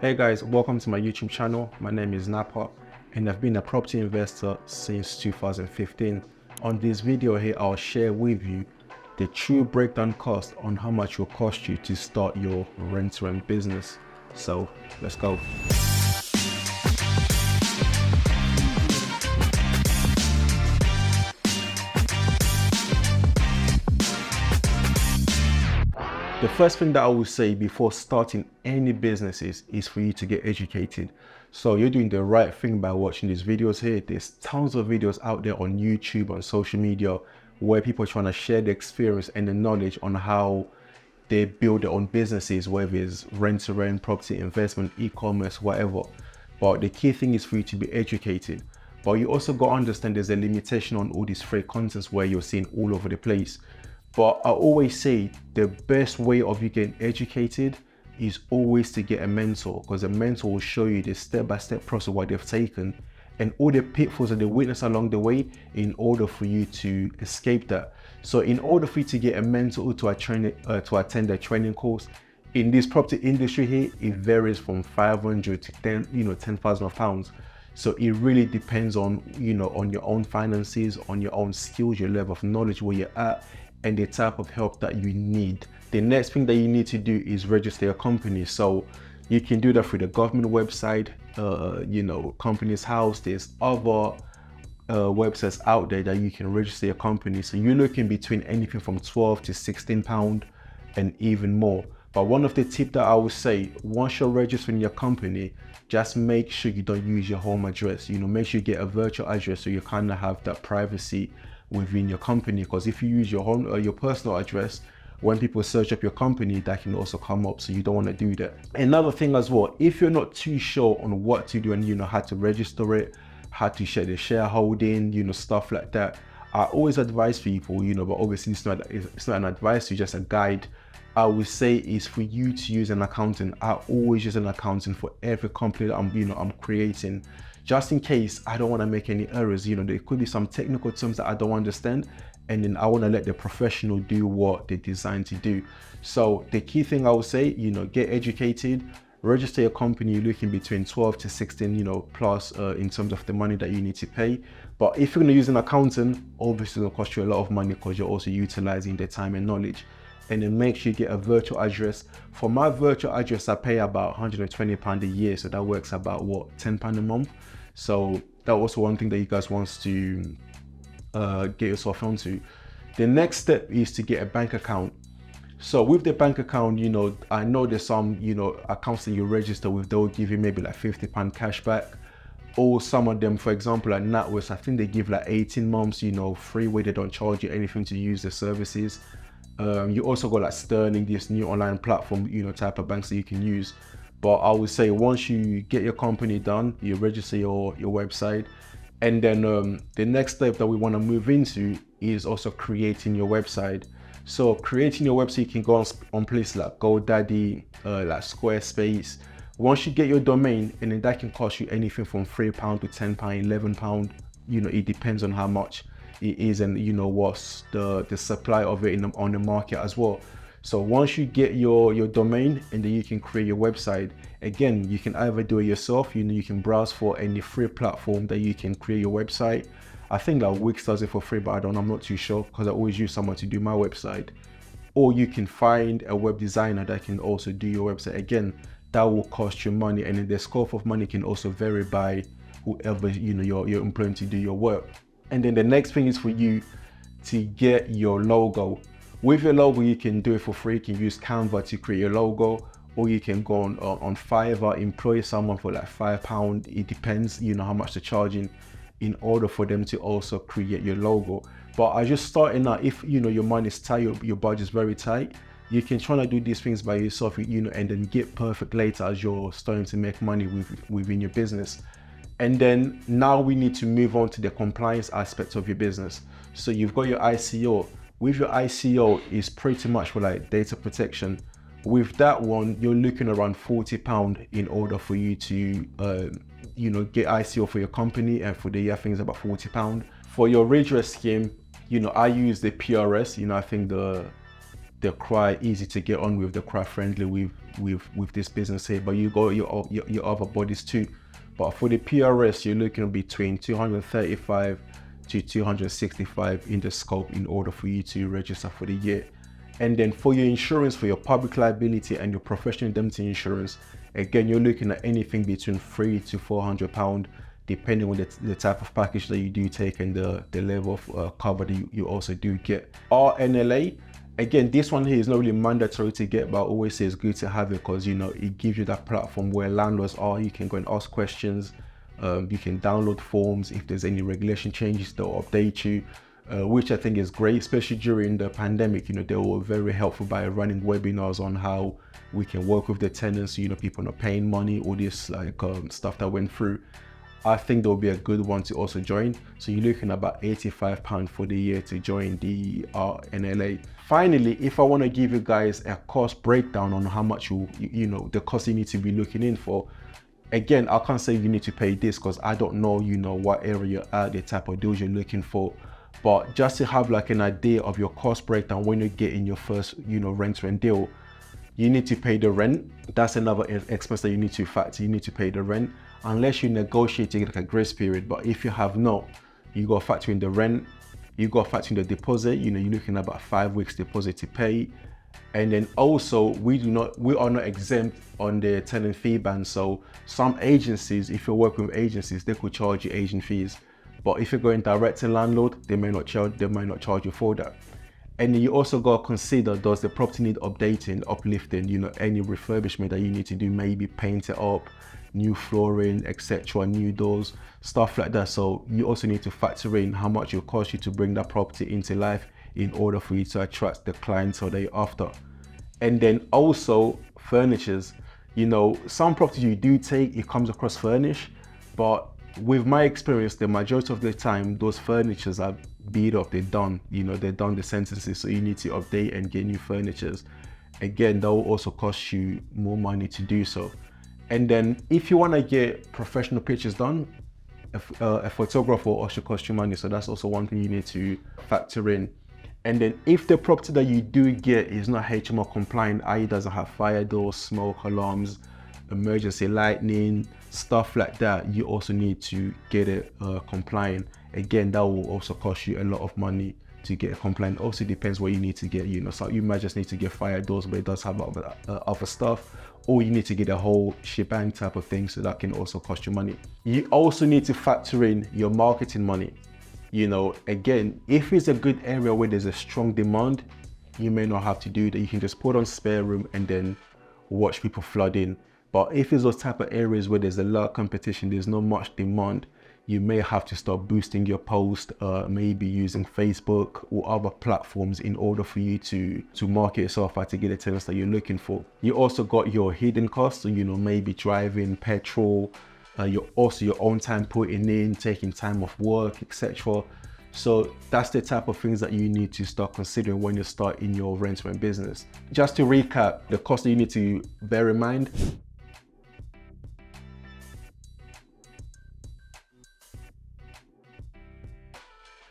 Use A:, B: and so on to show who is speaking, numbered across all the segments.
A: Hey guys, welcome to my YouTube channel. My name is Napa and I've been a property investor since 2015. On this video here, I'll share with you the true breakdown cost on how much it will cost you to start your rent-to-rent business. So let's go. The first thing that I will say before starting any businesses is for you to get educated. So you're doing the right thing by watching these videos here. There's tons of videos out there on YouTube, on social media, where people are trying to share the experience and the knowledge on how they build their own businesses, whether it's rent-to-rent, property investment, e-commerce, whatever. But the key thing is for you to be educated. But you also got to understand there's a limitation on all these free contents where you're seeing all over the place. But I always say the best way of you getting educated is always to get a mentor, because a mentor will show you the step-by-step process of what they've taken and all the pitfalls that they witness along the way in order for you to escape that. So in order for you to get a mentor to attend a training course, in this property industry here, it varies from 500 to 10,000 pounds. So it really depends on, on your own finances, on your own skills, your level of knowledge, where you're at, and the type of help that you need. The next thing that you need to do is register your company. So you can do that through the government website, Companies House. There's other websites out there that you can register your company. So you're looking between anything from 12 to 16 pound and even more. But one of the tips that I would say, once you're registering your company, just make sure you don't use your home address. Make sure you get a virtual address so you kind of have that privacy within your company, because if you use your home or your personal address, when people search up your company, that can also come up, so you don't want to do that. Another thing as well, if you're not too sure on what to do and how to register it, how to share the shareholding, stuff like that, I always advise people, but obviously it's not an advice, it's just a guide. I would say is for you to use an accountant. I always use an accountant for every company that I'm creating, just in case I don't want to make any errors. There could be some technical terms that I don't understand, and then I want to let the professional do what they're designed to do. So the key thing I would say, get educated, register your company. You're looking between 12 to 16, plus in terms of the money that you need to pay. But if you're going to use an accountant, obviously it'll cost you a lot of money because you're also utilizing their time and knowledge. And then make sure you get a virtual address. For my virtual address, I pay about £120 a year. So that works about £10 a month. So that was one thing that you guys want to get yourself onto. The next step is to get a bank account. So with the bank account, I know there's some, accounts that you register with, they'll give you maybe like £50 cash back. Or some of them, for example, like NatWest, I think they give like 18 months, free, where they don't charge you anything to use the services. You also got like Sterling, this new online platform, type of banks that you can use. But I would say once you get your company done, you register your website, and then the next step that we want to move into is also creating your website. So creating your website, you can go on places like GoDaddy, like Squarespace. Once you get your domain, and then that can cost you anything from £3 to £10, £11. It depends on how much it is and what's the supply of it on the market as well. So once you get your domain, and then you can create your website. Again, you can either do it yourself, you can browse for any free platform that you can create your website. I think that Wix does it for free, but I'm not too sure, because I always use someone to do my website. Or you can find a web designer that can also do your website. Again, that will cost you money, and then the scope of money can also vary by whoever you're employing to do your work. And then the next thing is for you to get your logo. With your logo, you can do it for free. You can use Canva to create your logo, or you can go on Fiverr, employ someone for like £5. It depends, how much they're charging in order for them to also create your logo. But I just starting out, if your money is tight, your budget is very tight, you can try to do these things by yourself, and then get perfect later as you're starting to make money within your business. And then now we need to move on to the compliance aspect of your business. So you've got your ICO. With your ICO, is pretty much for like data protection. With that one, you're looking around £40 in order for you to, get ICO for your company, and for the year, I think it's about £40. For your redress scheme, I use the PRS. I think they're quite easy to get on with, they're quite friendly with this business here, but you got your other bodies too. But for the PRS, you're looking at between 235 to 265 in the scope in order for you to register for the year. And then for your insurance, for your public liability and your professional indemnity insurance, again, you're looking at anything between £300 to £400, depending on the type of package that you do take and the level of cover that you also do get. RNLA, again, this one here is not really mandatory to get, but I always say it's good to have it because, you know, it gives you that platform where landlords are. You can go and ask questions. You can download forms. If there's any regulation changes, they'll update you, which I think is great, especially during the pandemic. You know, they were very helpful by running webinars on how we can work with the tenants. You know, people not paying money, all this like stuff that went through. I think there'll be a good one to also join. So you're looking at about £85 for the year to join the RNLA. Finally, if I want to give you guys a cost breakdown on how much you know, the cost you need to be looking in for. Again, I can't say you need to pay this because I don't know, you know, what area you're at, the type of deals you're looking for. But just to have like an idea of your cost breakdown when you're getting your first, you know, rent deal, you need to pay the rent. That's another expense that you need to factor. You need to pay the rent unless you negotiate like a grace period. But if you have not, you got to factor in the rent. You got to factor in the deposit. You know, you're looking at about 5 weeks deposit to pay. And then also we are not exempt on the tenant fee ban. So some agencies, if you're working with agencies, they could charge you agent fees. But if you're going direct to landlord, they might not charge you for that. And you also got to consider, does the property need updating, uplifting, you know, any refurbishment that you need to do, maybe paint it up, new flooring, etc., new doors, stuff like that. So you also need to factor in how much it will cost you to bring that property into life in order for you to attract the clientele that you're after. And then also furnitures. You know, some properties you do take, it comes across furnished, but with my experience, the majority of the time, those furnitures are beat up, they're done, you know, they're done the sentences, so you need to update and get new furnitures. Again, that will also cost you more money to do so. And then if you want to get professional pictures done, a photographer also cost you money, so that's also one thing you need to factor in. And then if the property that you do get is not HMO compliant, i.e. doesn't have fire doors, smoke alarms, emergency lighting, stuff like that, you also need to get it compliant. Again, that will also cost you a lot of money to get compliant. Also depends what you need to get, you know, so you might just need to get fire doors, but it does have other stuff, or you need to get a whole shebang type of thing, so that can also cost you money. You also need to factor in your marketing money. You know, again, if it's a good area where there's a strong demand, you may not have to do that. You can just put on spare room and then watch people flood in. But if it's those type of areas where there's a lot of competition, there's not much demand, you may have to start boosting your post, maybe using Facebook or other platforms in order for you to market yourself out to get the tenants that you're looking for. You also got your hidden costs, so, you know, maybe driving, petrol, your own time putting in, taking time off work, etc. So that's the type of things that you need to start considering when you start in your rent business. Just to recap, the cost that you need to bear in mind.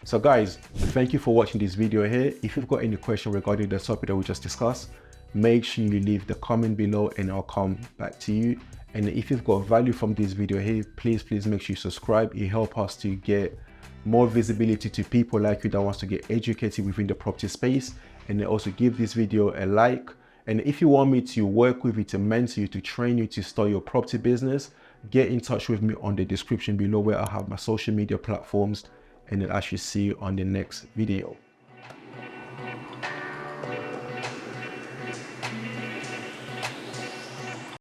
A: So guys, thank you for watching this video here. If you've got any question regarding the topic that we just discussed, make sure you leave the comment below and I'll come back to you. And if you've got value from this video here, please make sure you subscribe. It helps us to get more visibility to people like you that wants to get educated within the property space. And then also give this video a like. And if you want me to work with you, to mentor you, to train you to start your property business, get in touch with me on the description below where I have my social media platforms. And then I should see you on the next video.